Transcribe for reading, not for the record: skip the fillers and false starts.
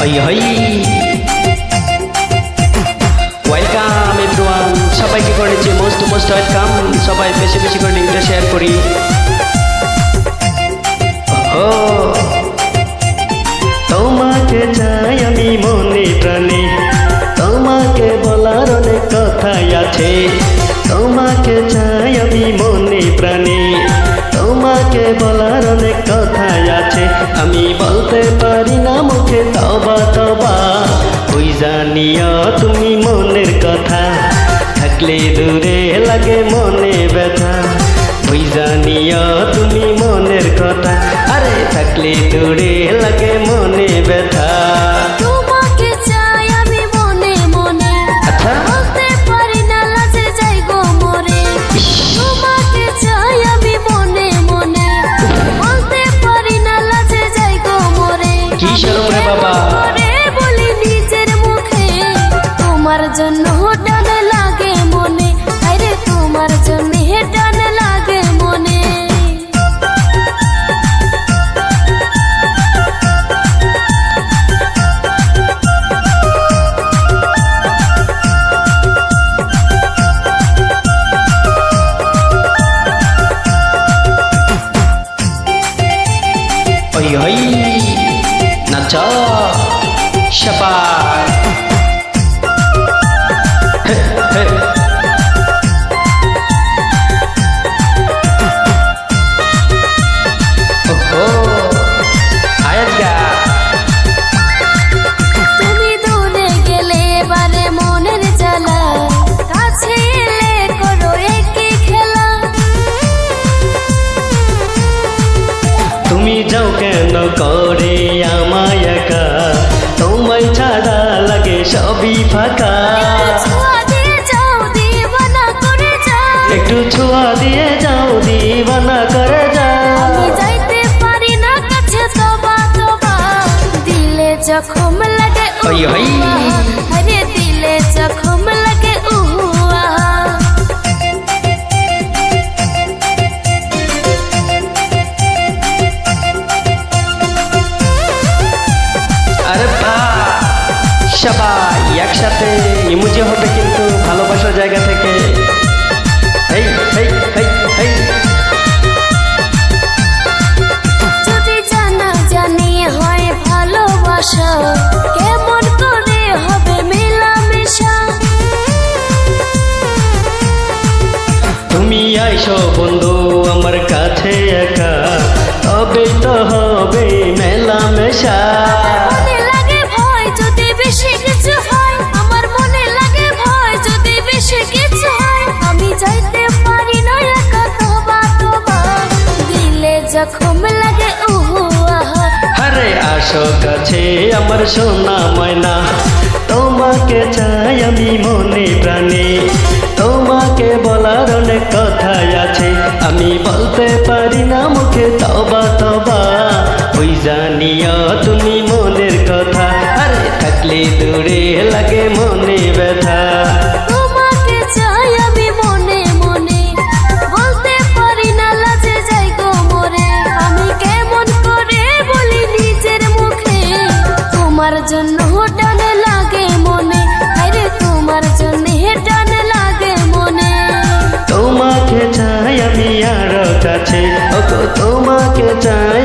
হই হই welcome everyone, সবাইকে করেছি মোস্ট ওয়েলকাম। সবাই বেশি বেশি করে লিঙ্কটা শেয়ার করি। ও তোমাকে চাই আমি মনে প্রাণে, তোমাকে বলার অনেক কথাই আছে। তোমাকে চাই আমি মনে প্রাণে, তোমাকে বলার অনেক কথাই আছে। আমি বলতে পারি না মুখে তবা তবা, ওই জানিও তুমি মনের কথা। থাকলে দূরে লাগে মনে ব্যথা, ওই জানিও তুমি মনের কথা। আরে থাকলে দূরে লাগে মনে ব্যথা। তোমাকে চাই আমি মনে মনে, আচ্ছা বলতে পারি না লাজে যাই গো মরে। তোমাকে চাই আমি মনে মনে, বলতে পারি না লাজে যাই গো মরে। কি শরম রে বাবা, মরে বলি নিজের মুখে, তোমার জন্য টান লাগে মনে। আরে তোমার জন্য টান লাগে মনে। হই হই নাচ শাবাশ। হে হে ওহো আয়াত গা। তুমি দূরে গেলে এবারে মনের জ্বালা, কাছে এলে করো একই খেলা। তুমি যাও কেন করে আমায় একা, তোমায় ছাড়া লাগে সবই ফাঁকা। ছোঁয়া দিয়ে যাও দিবানা করে যাও, একটু ছোঁয়া দিয়ে যাও দিবানা করে যাও। আমি যাইতে পারি না কাছে তবা তবা, দিলে জখম লাগে হই হই। আরে দিলে জখম লাগে উহুয়া। আরে বাহ সবাই একসাথে ইমোজি হবে কিন্তু ভালোবাসার জায়গা থেকে। হেই হেই হেই হেই যদি জানা জানি হয় ভালোবাসা, কেমন করে হবে মেলামেশা। তুমি আইসো বন্ধু আমার কাছে একা, তবেই তো হবে মেলামেশা। মনে লাগে ভয় যদি বেশি কিছু হয়, আমার মনে লাগে ভয় যদি বেশি কিছু হয়। আমি যাইতে পারি না একা তবা তবা, দিলে জখম লাগে উহুয়া। আরে আসো কাছে আমার সোনা ময়না, তোমাকে চাই আমি মনে প্রাণে। তোমাকে বলার অনেক কথাই আছে, আমি বলতে পারি না মুখে তবা তবা, ওই জানিও তুমি মনের কথা। আরে থাকলে দূরে লাগে মনে ব্যথা। তোমাকে চাই আমি মনে মনে, বলতে পারি না লাজে যাই গো মরে। আমি কেমন করে বলি নিজের মুখে, তোমার জন্য টান লাগে মনে। আরে তোমার জন্য টান লাগে মনে। তোমাকে চাই আমি আরো কাছে, ওগো তোমাকে চাই